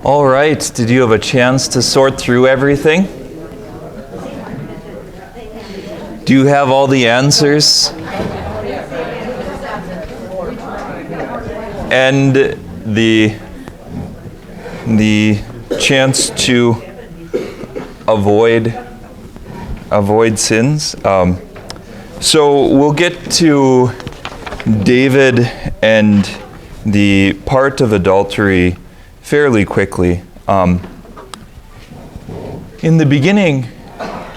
All right, did you have a chance to sort through everything? Do you have all the answers? And the chance to avoid sins? So we'll get to David and the part of adultery fairly quickly. In the beginning, I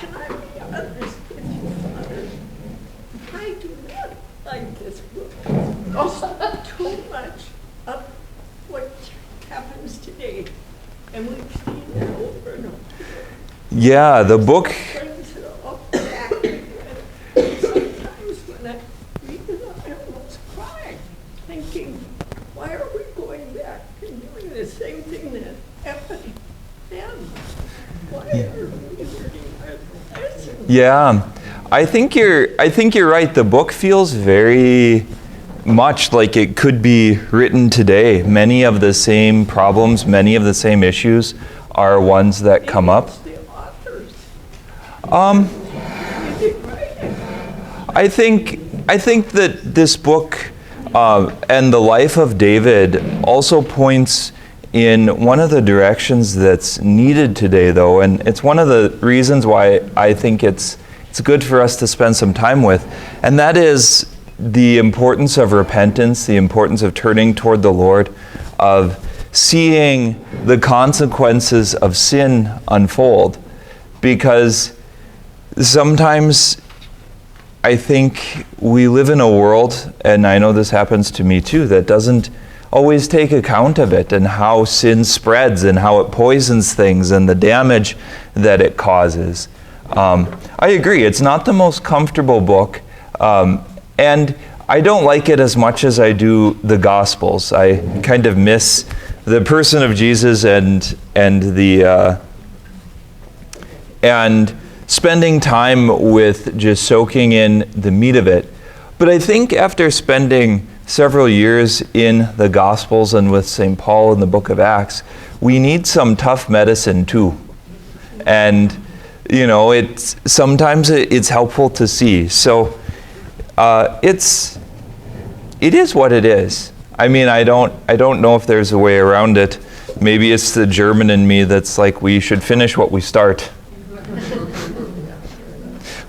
do not like this book. Too much of what happens today. And we've seen that over and over. yeah, the book, Brings it all back again. Sometimes when I read it, I almost cry, thinking, why are we going back and doing the same thing that happened then? Why are we learning our lessons? yeah, I think you're right. The book feels very much like it could be written today. Many of the same problems, many of the same issues are ones that come up. It's the authors. You didn't write it. I think that this book and the life of David also points in one of the directions that's needed today, though, and it's one of the reasons why I think it's good for us to spend some time with, and that is the importance of repentance, the importance of turning toward the Lord, of seeing the consequences of sin unfold, because sometimes I think we live in a world, and I know this happens to me too, that doesn't always take account of it and how sin spreads and how it poisons things and the damage that it causes. I agree, it's not the most comfortable book, and I don't like it as much as I do the Gospels. I kind of miss the person of Jesus and spending time with just soaking in the meat of it. But I think after spending several years in the Gospels and with St. Paul in the book of Acts, we need some tough medicine too. And, you know, sometimes it's helpful to see. So it is what it is. I mean, I don't know if there's a way around it. Maybe it's the German in me that's like, we should finish what we start.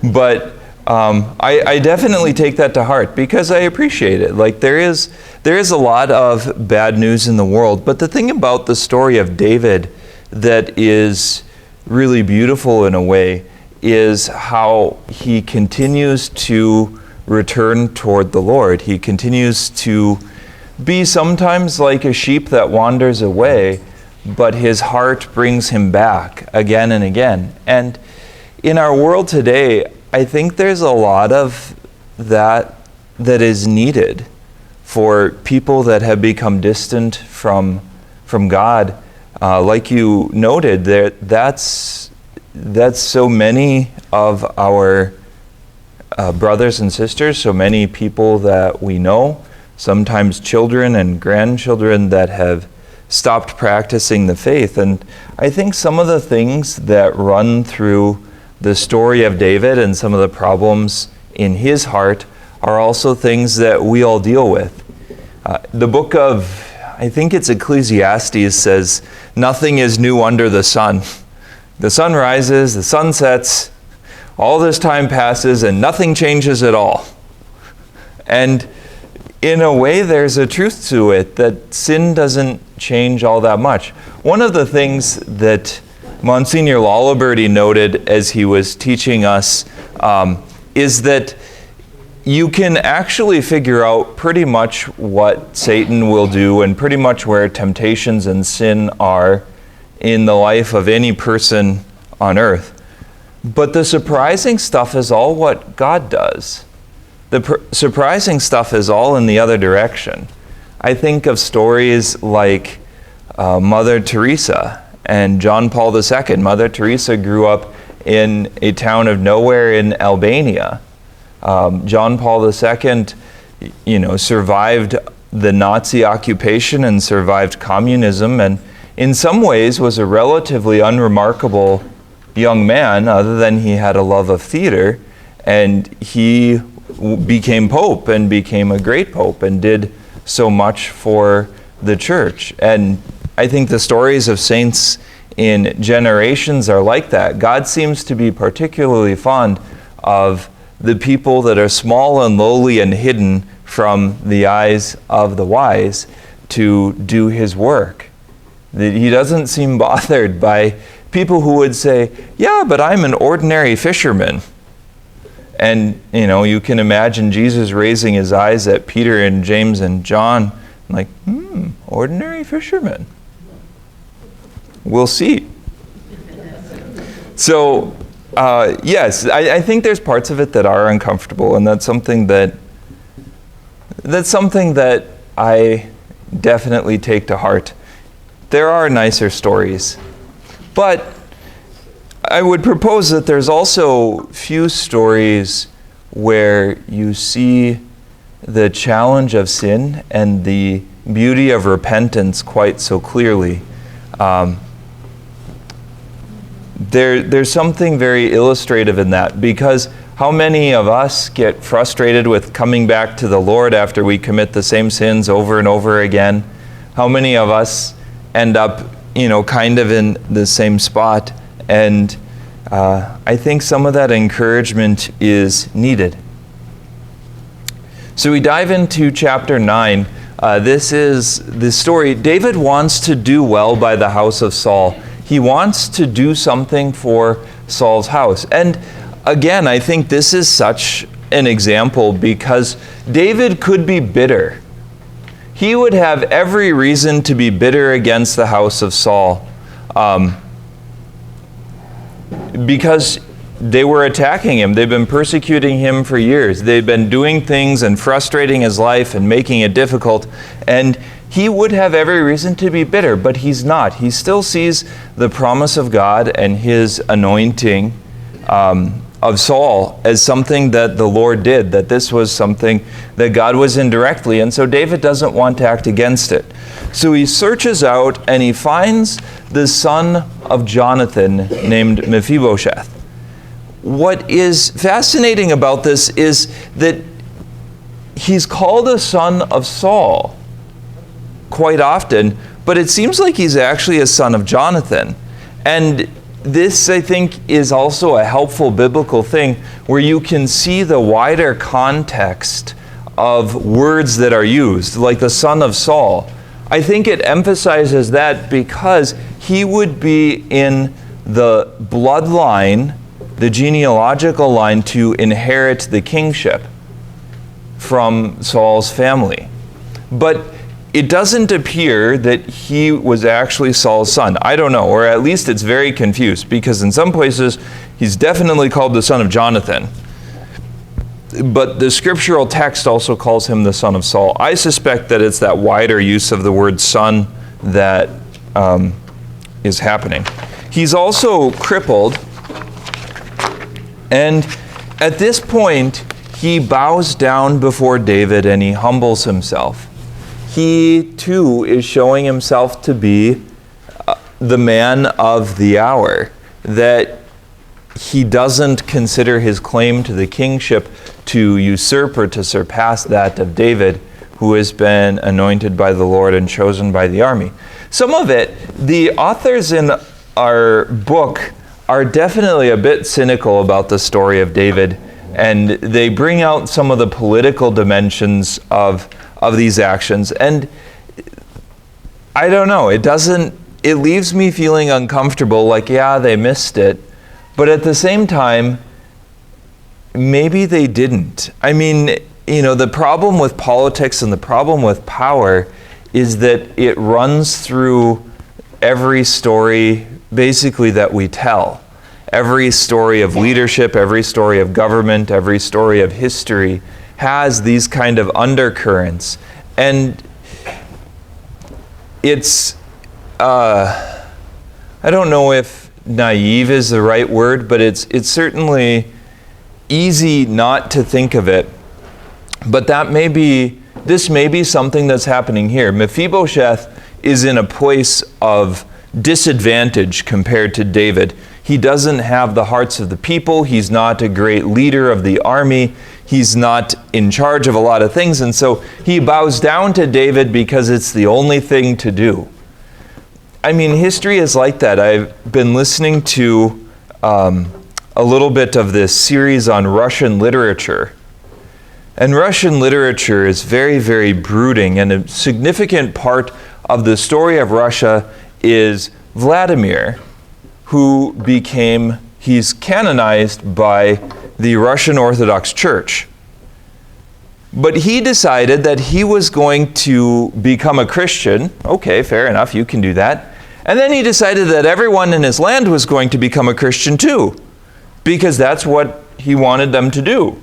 But I definitely take that to heart because I appreciate it. Like there is a lot of bad news in the world, but the thing about the story of David that is really beautiful in a way is how he continues to return toward the Lord. He continues to be sometimes like a sheep that wanders away, but his heart brings him back again and again. And in our world today, I think there's a lot of that is needed for people that have become distant from God. Like you noted, that's so many of our brothers and sisters, so many people that we know, sometimes children and grandchildren that have stopped practicing the faith. And I think some of the things that run through the story of David and some of the problems in his heart are also things that we all deal with. The book of, I think it's Ecclesiastes, says, nothing is new under the sun. The sun rises, the sun sets, all this time passes, and nothing changes at all. And in a way, there's a truth to it, that sin doesn't change all that much. One of the things that Monsignor Lolliberty noted as he was teaching us is that you can actually figure out pretty much what Satan will do and pretty much where temptations and sin are in the life of any person on earth. But the surprising stuff is all what God does. The surprising stuff is all in the other direction. I think of stories like Mother Teresa and John Paul II. Mother Teresa grew up in a town of nowhere in Albania. John Paul II, survived the Nazi occupation and survived communism, and in some ways was a relatively unremarkable young man, other than he had a love of theater, and he became pope and became a great pope and did so much for the church. And I think the stories of saints in generations are like that. God seems to be particularly fond of the people that are small and lowly and hidden from the eyes of the wise to do his work. That he doesn't seem bothered by people who would say, yeah, but I'm an ordinary fisherman. And, you can imagine Jesus raising his eyes at Peter and James and John, like, ordinary fishermen. We'll see. So, yes, I think there's parts of it that are uncomfortable, and that's something that I definitely take to heart. There are nicer stories, but I would propose that there's also few stories where you see the challenge of sin and the beauty of repentance quite so clearly. There's something very illustrative in that, because how many of us get frustrated with coming back to the Lord after we commit the same sins over and over again? How many of us end up, kind of in the same spot? And I think some of that encouragement is needed. So we dive into chapter 9. This is the story. David wants to do well by the house of Saul. He wants to do something for Saul's house. And again, I think this is such an example because David could be bitter. He would have every reason to be bitter against the house of Saul because they were attacking him. They've been persecuting him for years. They've been doing things and frustrating his life and making it difficult. And he would have every reason to be bitter, but he's not. He still sees the promise of God and his anointing of Saul as something that the Lord did, that this was something that God was in directly, and so David doesn't want to act against it. So he searches out and he finds the son of Jonathan named Mephibosheth. What is fascinating about this is that he's called a son of Saul quite often, but it seems like he's actually a son of Jonathan. And this, I think, is also a helpful biblical thing where you can see the wider context of words that are used, like the son of Saul. I think it emphasizes that because he would be in the bloodline, the genealogical line, to inherit the kingship from Saul's family. But it doesn't appear that he was actually Saul's son. I don't know, or at least it's very confused, because in some places he's definitely called the son of Jonathan. But the scriptural text also calls him the son of Saul. I suspect that it's that wider use of the word son that is happening. He's also crippled, and at this point he bows down before David and he humbles himself. He too is showing himself to be the man of the hour, that he doesn't consider his claim to the kingship to usurp or to surpass that of David, who has been anointed by the Lord and chosen by the army. Some of it, the authors in our book are definitely a bit cynical about the story of David, and they bring out some of the political dimensions of these actions. And I don't know, it leaves me feeling uncomfortable, like, yeah, they missed it. But at the same time, maybe they didn't. I mean, the problem with politics and the problem with power is that it runs through every story, basically, that we tell. Every story of leadership, every story of government, every story of history has these kind of undercurrents. And it's, I don't know if naive is the right word, but it's certainly easy not to think of it. But this may be something that's happening here. Mephibosheth is in a place of disadvantage compared to David. He doesn't have the hearts of the people. He's not a great leader of the army. He's not in charge of a lot of things. And so he bows down to David because it's the only thing to do. I mean, history is like that. I've been listening to a little bit of this series on Russian literature. And Russian literature is very, very brooding. And a significant part of the story of Russia is Vladimir, who he's canonized by the Russian Orthodox Church. But he decided that he was going to become a Christian. Okay, fair enough, you can do that. And then he decided that everyone in his land was going to become a Christian too, because that's what he wanted them to do.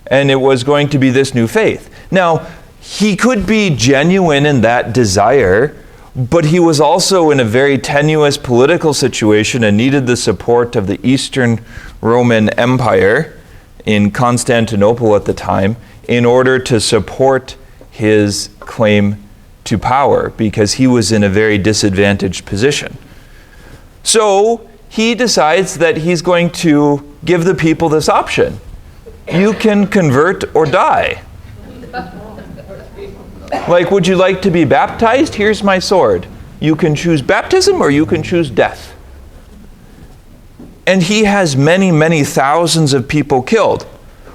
And it was going to be this new faith. Now, he could be genuine in that desire, but he was also in a very tenuous political situation and needed the support of the Eastern Roman Empire in Constantinople at the time in order to support his claim to power, because he was in a very disadvantaged position. So he decides that he's going to give the people this option. You can convert or die. Like, would you like to be baptized? Here's my sword. You can choose baptism or you can choose death. And he has many, many thousands of people killed.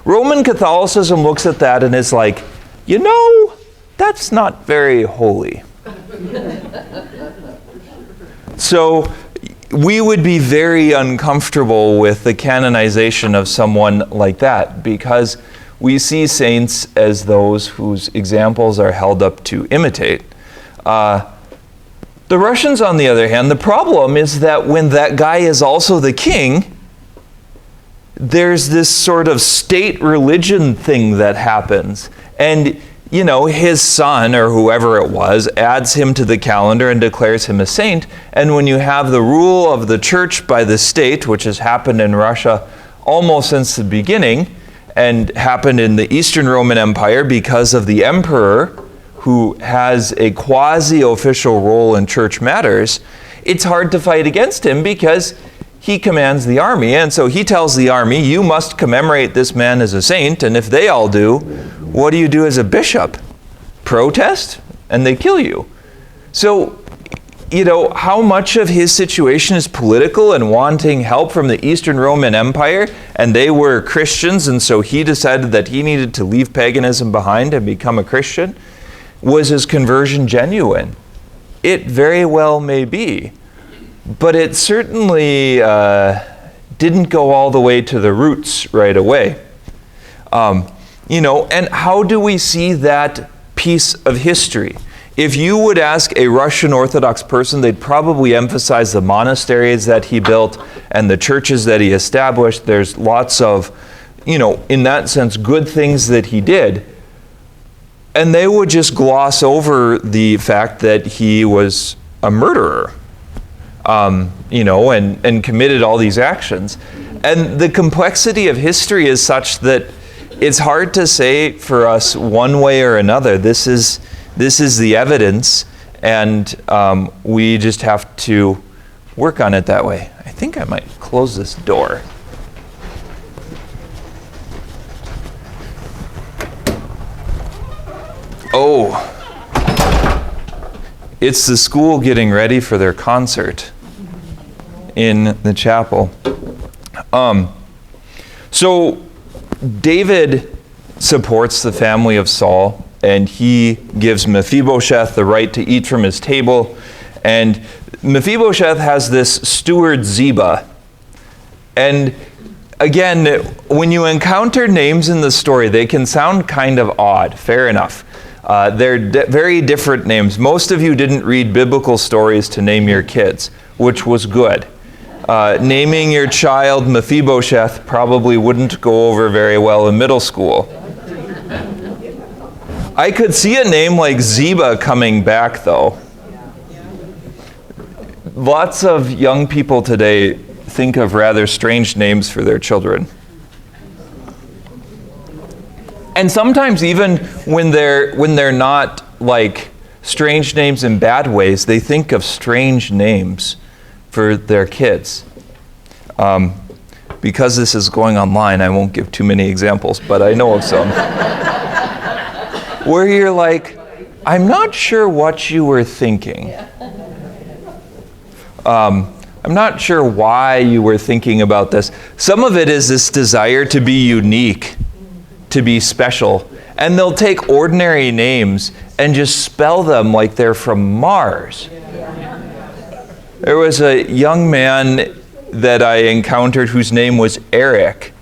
Roman Catholicism looks at that and is like, you know, that's not very holy. So we would be very uncomfortable with the canonization of someone like that, because we see saints as those whose examples are held up to imitate. The Russians, on the other hand, the problem is that when that guy is also the king, there's this sort of state religion thing that happens. And, you know, his son, or whoever it was, adds him to the calendar and declares him a saint. And when you have the rule of the church by the state, which has happened in Russia almost since the beginning, and happened in the Eastern Roman Empire because of the emperor, who has a quasi-official role in church matters, it's hard to fight against him because he commands the army. And so he tells the army, you must commemorate this man as a saint, and if they all do, what do you do as a bishop? Protest? And they kill you. So, you know, how much of his situation is political and wanting help from the Eastern Roman Empire, and they were Christians, and so he decided that he needed to leave paganism behind and become a Christian? Was his conversion genuine? It very well may be. But it certainly didn't go all the way to the roots right away. You know, and how do we see that piece of history? If you would ask a Russian Orthodox person, they'd probably emphasize the monasteries that he built and the churches that he established. There's lots of, you know, in that sense, good things that he did. And they would just gloss over the fact that he was a murderer, you know, and committed all these actions. And the complexity of history is such that it's hard to say for us one way or another. This is the evidence, and we just have to work on it that way. I think I might close this door. Oh, it's the school getting ready for their concert in the chapel. So David supports the family of Saul, and he gives Mephibosheth the right to eat from his table. And Mephibosheth has this steward Ziba. And again, when you encounter names in the story, they can sound kind of odd, fair enough. They're very different names. Most of you didn't read biblical stories to name your kids, which was good. Naming your child Mephibosheth probably wouldn't go over very well in middle school. I could see a name like Ziba coming back, though. Lots of young people today think of rather strange names for their children. And sometimes even when they're not like strange names in bad ways. They think of strange names for their kids. Because this is going online, I won't give too many examples, but I know of some. Where you're like, I'm not sure what you were thinking. I'm not sure why you were thinking about this. Some of it is this desire to be unique, to be special. And they'll take ordinary names and just spell them like they're from Mars. There was a young man that I encountered whose name was Eric,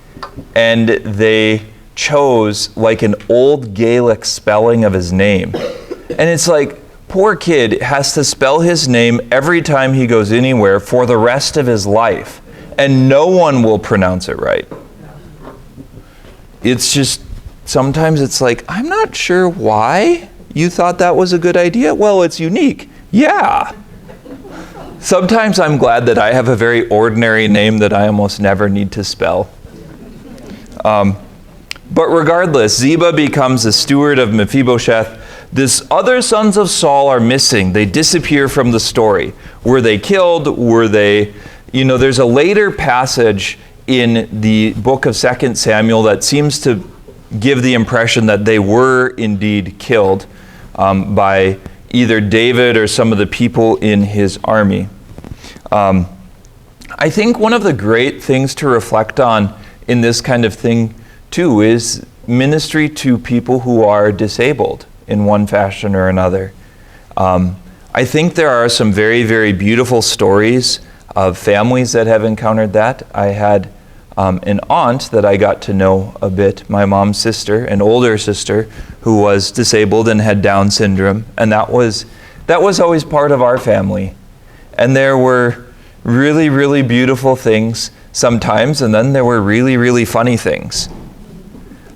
and they chose like an old Gaelic spelling of his name. And it's like, poor kid has to spell his name every time he goes anywhere for the rest of his life, and no one will pronounce it right. It's just, sometimes it's like, I'm not sure why you thought that was a good idea. Well, it's unique. Yeah. Sometimes I'm glad that I have a very ordinary name that I almost never need to spell. But regardless, Ziba becomes a steward of Mephibosheth. This other sons of Saul are missing. They disappear from the story. Were they killed? Were they, there's a later passage in the book of 2 Samuel that seems to give the impression that they were indeed killed by either David or some of the people in his army. I think one of the great things to reflect on in this kind of thing too is ministry to people who are disabled in one fashion or another. I think there are some very, very beautiful stories of families that have encountered that. I had an aunt that I got to know a bit, my mom's sister, an older sister, who was disabled and had Down syndrome, and that was always part of our family. And there were really, really beautiful things sometimes, and then there were really, really funny things.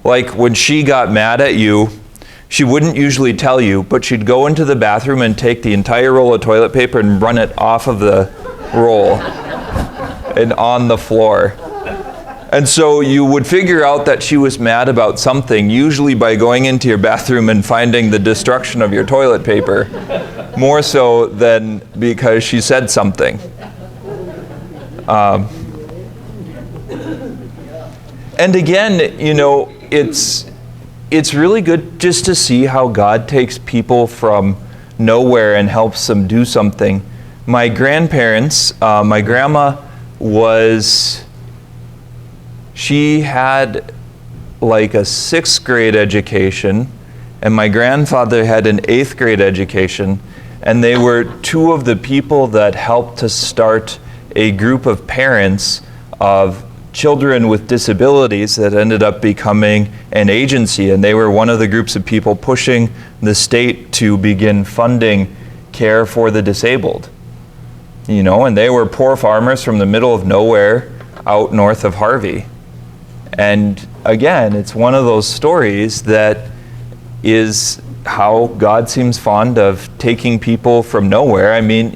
Like when she got mad at you, she wouldn't usually tell you, but she'd go into the bathroom and take the entire roll of toilet paper and run it off of the roll and on the floor. And so you would figure out that she was mad about something, usually by going into your bathroom and finding the destruction of your toilet paper, more so than because she said something. And again, it's really good just to see how God takes people from nowhere and helps them do something. My grandparents, my grandma she had like a 6th grade education, and my grandfather had an 8th grade education, and they were two of the people that helped to start a group of parents of children with disabilities that ended up becoming an agency, and they were one of the groups of people pushing the state to begin funding care for the disabled. And they were poor farmers from the middle of nowhere out north of Harvey. And again, it's one of those stories that is how God seems fond of taking people from nowhere. I mean,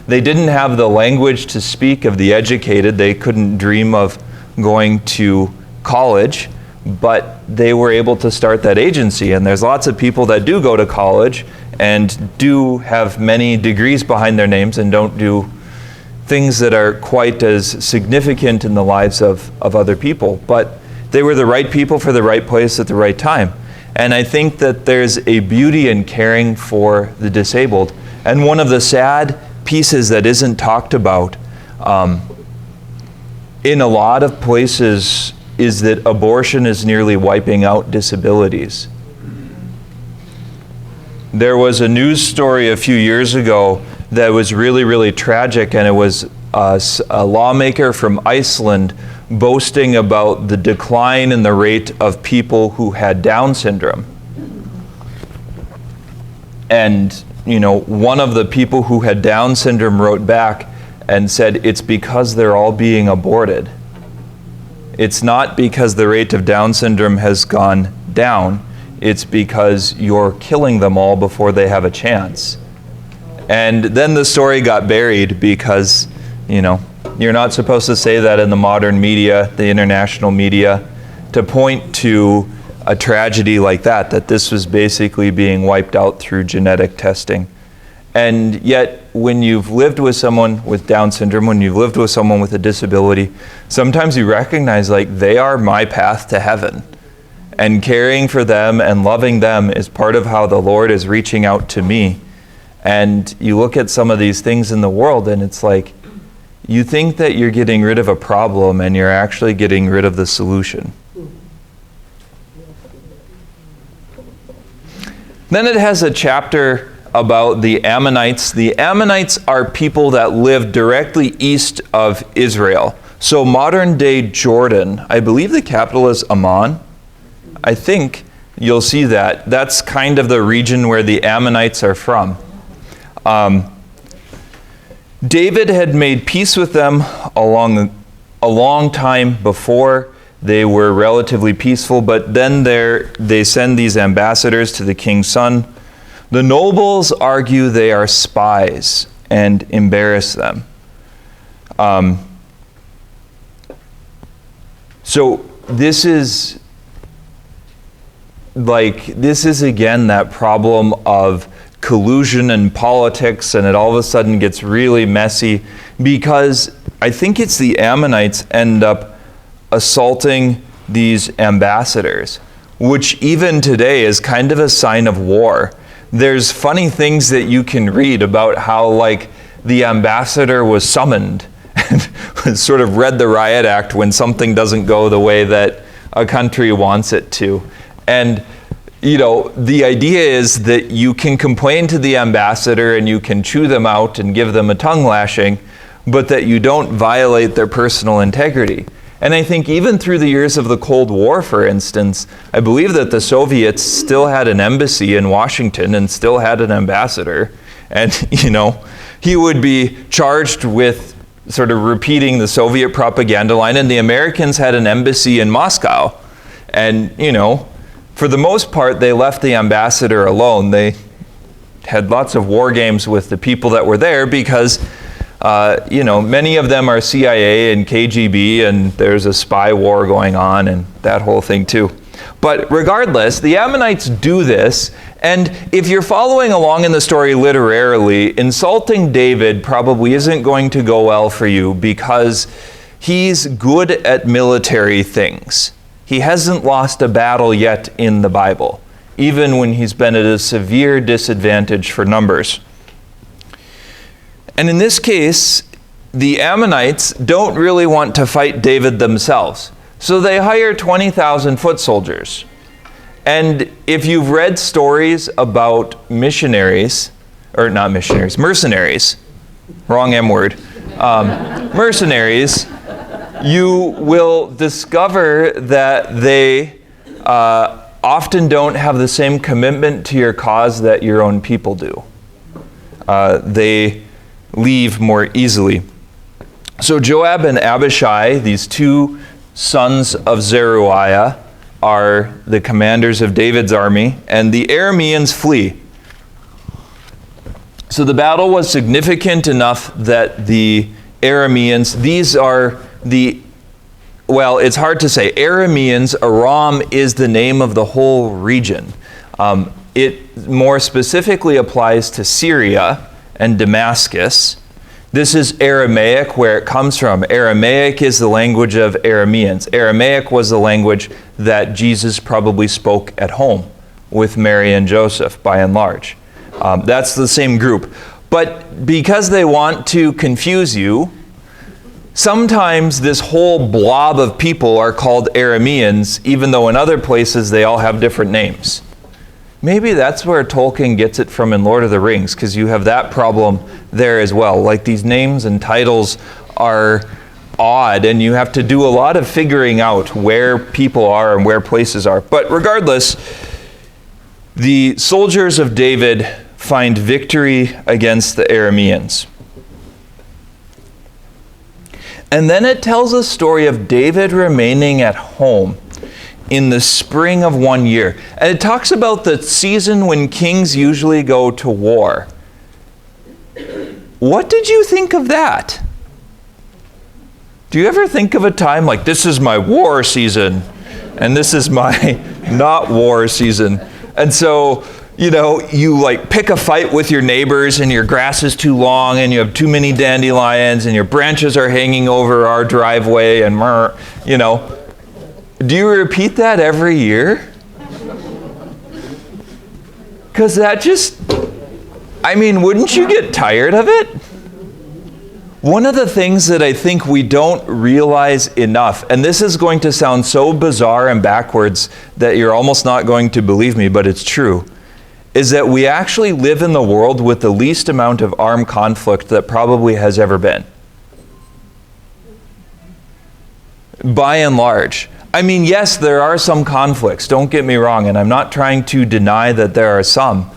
they didn't have the language to speak of the educated. They couldn't dream of going to college, but they were able to start that agency. And there's lots of people that do go to college and do have many degrees behind their names and don't do things that are quite as significant in the lives of other people. But they were the right people for the right place at the right time. And I think that there's a beauty in caring for the disabled. And one of the sad pieces that isn't talked about in a lot of places is that abortion is nearly wiping out disabilities. There was a news story a few years ago that was really, really tragic, and it was a lawmaker from Iceland boasting about the decline in the rate of people who had Down syndrome. And, one of the people who had Down syndrome wrote back and said, it's because they're all being aborted. It's not because the rate of Down syndrome has gone down. It's because you're killing them all before they have a chance. And then the story got buried because, you're not supposed to say that in the modern media, the international media, to point to a tragedy like that this was basically being wiped out through genetic testing. And yet, when you've lived with someone with Down syndrome, when you've lived with someone with a disability, sometimes you recognize like they are my path to heaven. And caring for them and loving them is part of how the Lord is reaching out to me. And you look at some of these things in the world and it's like, you think that you're getting rid of a problem and you're actually getting rid of the solution. Then it has a chapter about the Ammonites. The Ammonites are people that live directly east of Israel. So modern day Jordan, I believe the capital is Amman. I think you'll see that. That's kind of the region where the Ammonites are from. David had made peace with them a long time before. They were relatively peaceful, but then they send these ambassadors to the king's son. The nobles argue they are spies and embarrass them. So this is again that problem of collusion and politics, and it all of a sudden gets really messy because I think it's the Ammonites end up assaulting these ambassadors, which even today is kind of a sign of war. There's funny things that you can read about how like the ambassador was summoned and sort of read the riot act when something doesn't go the way that a country wants it to. And you know, the idea is that you can complain to the ambassador and you can chew them out and give them a tongue lashing, but that you don't violate their personal integrity. And I think even through the years of the Cold War, for instance, I believe that the Soviets still had an embassy in Washington and still had an ambassador. And, you know, he would be charged with sort of repeating the Soviet propaganda line, and the Americans had an embassy in Moscow. And, you know, for the most part, they left the ambassador alone. They had lots of war games with the people that were there because, you know, many of them are CIA and KGB, and there's a spy war going on and that whole thing too. But regardless, the Ammonites do this, and if you're following along in the story literarily, insulting David probably isn't going to go well for you because he's good at military things. He hasn't lost a battle yet in the Bible, even when he's been at a severe disadvantage for numbers. And in this case, the Ammonites don't really want to fight David themselves. So they hire 20,000 foot soldiers. And if you've read stories about mercenaries, wrong M word, mercenaries, you will discover that they often don't have the same commitment to your cause that your own people do. They leave more easily. So Joab and Abishai, these two sons of Zeruiah, are the commanders of David's army, and the Arameans flee. So the battle was significant enough that the Arameans, these are well, it's hard to say. Arameans, Aram is the name of the whole region. It more specifically applies to Syria and Damascus. This is Aramaic, where it comes from. Aramaic is the language of Arameans. Aramaic was the language that Jesus probably spoke at home with Mary and Joseph, by and large. That's the same group. But because they want to confuse you, sometimes this whole blob of people are called Arameans, even though in other places they all have different names. Maybe that's where Tolkien gets it from in Lord of the Rings, because you have that problem there as well. Like, these names and titles are odd, and you have to do a lot of figuring out where people are and where places are. But regardless, the soldiers of David find victory against the Arameans. And then it tells a story of David remaining at home in the spring of one year. And it talks about the season when kings usually go to war. What did you think of that? Do you ever think of a time like, this is my war season, and this is my not war season. And so, you like pick a fight with your neighbors and your grass is too long and you have too many dandelions and your branches are hanging over our driveway and Do you repeat that every year? Because that wouldn't you get tired of it? One of the things that I think we don't realize enough, and this is going to sound so bizarre and backwards that you're almost not going to believe me, but it's true, is that we actually live in the world with the least amount of armed conflict that probably has ever been. By and large. Yes, there are some conflicts, don't get me wrong, and I'm not trying to deny that there are some,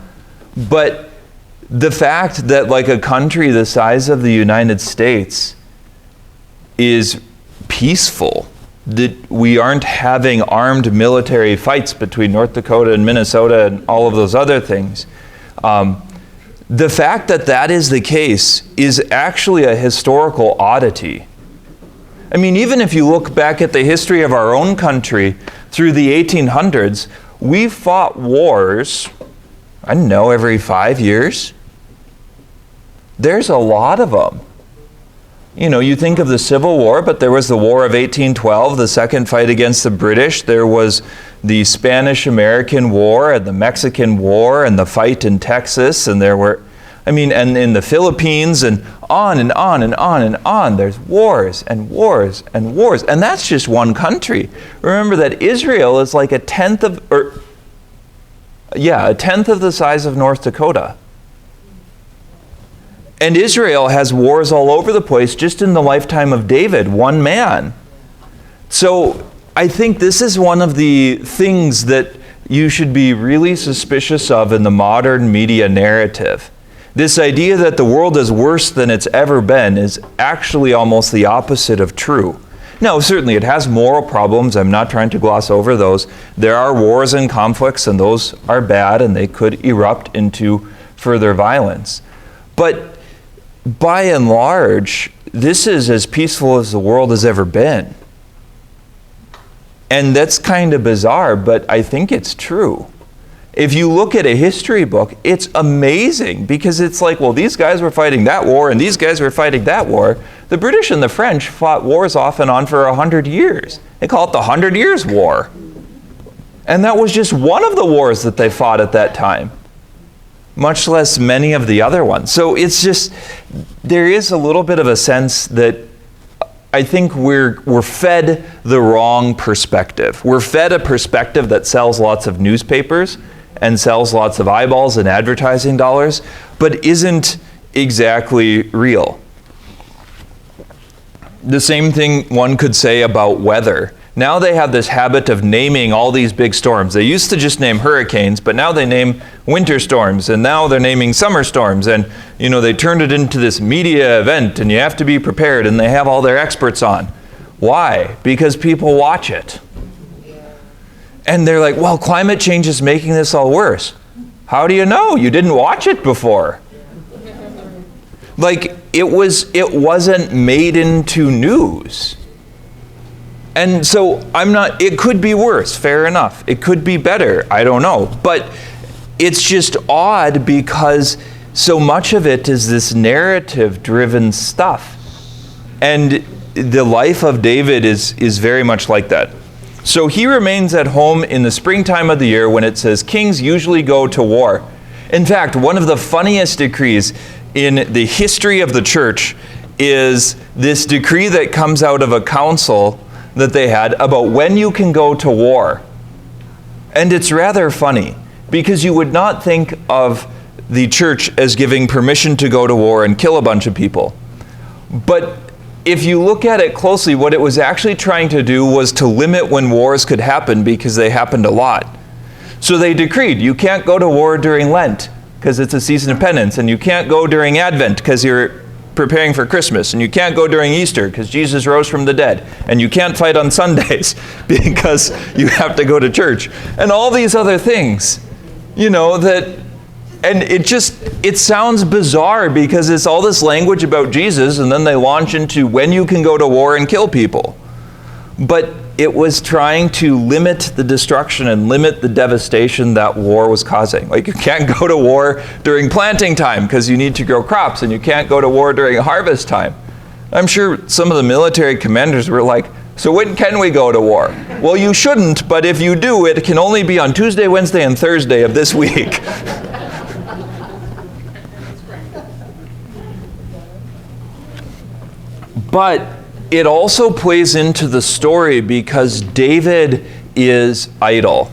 but the fact that like a country the size of the United States is peaceful, that we aren't having armed military fights between North Dakota and Minnesota and all of those other things, the fact that that is the case is actually a historical oddity. Even if you look back at the history of our own country through the 1800s, we fought wars, every 5 years. There's a lot of them. You think of the Civil War, but there was the War of 1812, the second fight against the British. There was the Spanish-American War and the Mexican War and the fight in Texas. And there were, and in the Philippines and on and on and on and on. There's wars and wars and wars. And that's just one country. Remember that Israel is like a tenth of the size of North Dakota. And Israel has wars all over the place just in the lifetime of David, one man. So I think this is one of the things that you should be really suspicious of in the modern media narrative. This idea that the world is worse than it's ever been is actually almost the opposite of true. Now, certainly it has moral problems. I'm not trying to gloss over those. There are wars and conflicts, and those are bad, and they could erupt into further violence. But by and large, this is as peaceful as the world has ever been. And that's kind of bizarre, but I think it's true. If you look at a history book, it's amazing because it's like, well, these guys were fighting that war and these guys were fighting that war. The British and the French fought wars off and on for 100 years. They call it the 100 Years' War. And that was just one of the wars that they fought at that time, much less many of the other ones. So it's just, there is a little bit of a sense that I think we're fed the wrong perspective. We're fed a perspective that sells lots of newspapers and sells lots of eyeballs and advertising dollars, but isn't exactly real. The same thing one could say about weather. Now they have this habit of naming all these big storms. They used to just name hurricanes, but now they name winter storms, and now they're naming summer storms. And, they turned it into this media event, and you have to be prepared, and they have all their experts on. Why? Because people watch it. And they're like, well, climate change is making this all worse. How do you know? You didn't watch it before. Like, it wasn't made into news. And so it could be worse, fair enough. It could be better, I don't know. But it's just odd because so much of it is this narrative-driven stuff. And the life of David is very much like that. So he remains at home in the springtime of the year when it says kings usually go to war. In fact, one of the funniest decrees in the history of the church is this decree that comes out of a council that they had about when you can go to war. And it's rather funny because you would not think of the church as giving permission to go to war and kill a bunch of people. But if you look at it closely, what it was actually trying to do was to limit when wars could happen because they happened a lot. So they decreed you can't go to war during Lent because it's a season of penance, and you can't go during Advent because you're preparing for Christmas, and you can't go during Easter because Jesus rose from the dead, and you can't fight on Sundays because you have to go to church, and all these other things, and it sounds bizarre because it's all this language about Jesus, and then they launch into when you can go to war and kill people. but it was trying to limit the destruction and limit the devastation that war was causing. Like, you can't go to war during planting time because you need to grow crops, and you can't go to war during harvest time. I'm sure some of the military commanders were like, so when can we go to war? Well, you shouldn't, but if you do, it can only be on Tuesday, Wednesday, and Thursday of this week. But it also plays into the story because David is idle.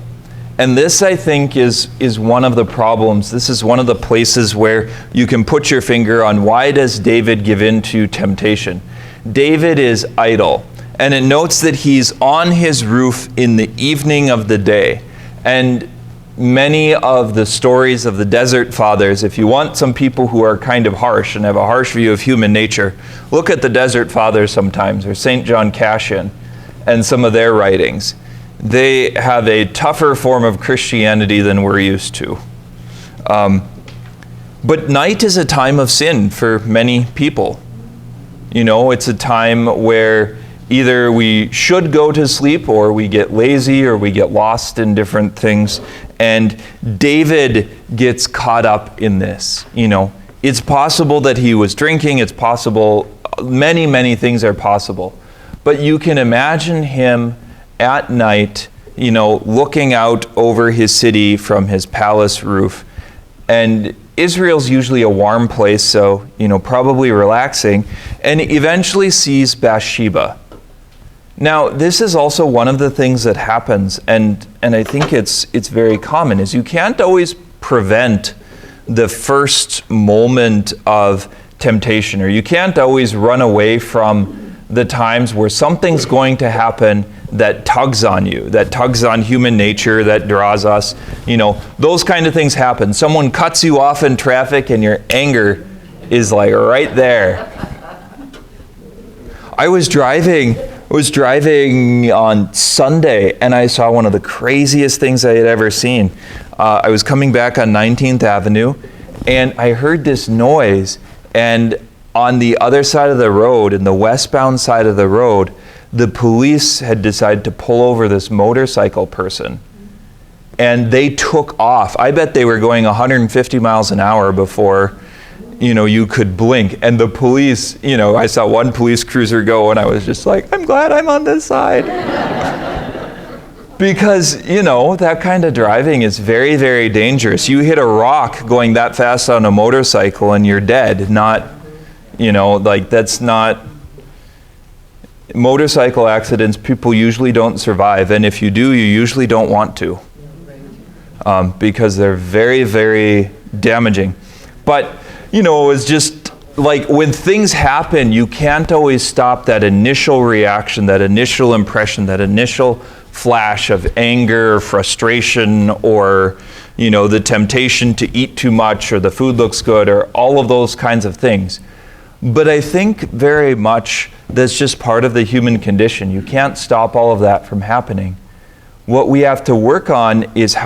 And this, I think, is one of the problems. This is one of the places where you can put your finger on why does David give in to temptation. David is idle. And it notes that he's on his roof in the evening of the day. And many of the stories of the Desert Fathers, if you want some people who are kind of harsh and have a harsh view of human nature, look at the Desert Fathers sometimes, or St. John Cassian and some of their writings. They have a tougher form of Christianity than we're used to. But night is a time of sin for many people. You know, it's a time where either we should go to sleep, or we get lazy, or we get lost in different things. And David gets caught up in this. You know, it's possible that he was drinking. It's possible, many, many things are possible. But you can imagine him at night, you know, looking out over his city from his palace roof. And Israel's usually a warm place, so, you know, probably relaxing. And eventually sees Bathsheba. Now, this is also one of the things that happens, and I think it's very common, is you can't always prevent the first moment of temptation, or you can't always run away from the times where something's going to happen that tugs on you, that tugs on human nature, that draws us. You know, those kind of things happen. Someone cuts you off in traffic and your anger is like right there. I was driving on Sunday, and I saw one of the craziest things I had ever seen. I was coming back on 19th Avenue, and I heard this noise, and on the other side of the road, in the westbound side of the road, the police had decided to pull over this motorcycle person, and they took off. I bet they were going 150 miles an hour before, you know, you could blink. And the police, you know, I saw one police cruiser go, and I was just like, I'm glad I'm on this side. Because, you know, that kind of driving is very, very dangerous. You hit a rock going that fast on a motorcycle and you're dead. Not, you know, like that's not... Motorcycle accidents, people usually don't survive. And if you do, you usually don't want to. Because they're very, very damaging. But, you know, it's just like when things happen, you can't always stop that initial reaction, that initial impression, that initial flash of anger or frustration, or, you know, the temptation to eat too much, or the food looks good, or all of those kinds of things. But I think very much that's just part of the human condition. You can't stop all of that from happening. What we have to work on is how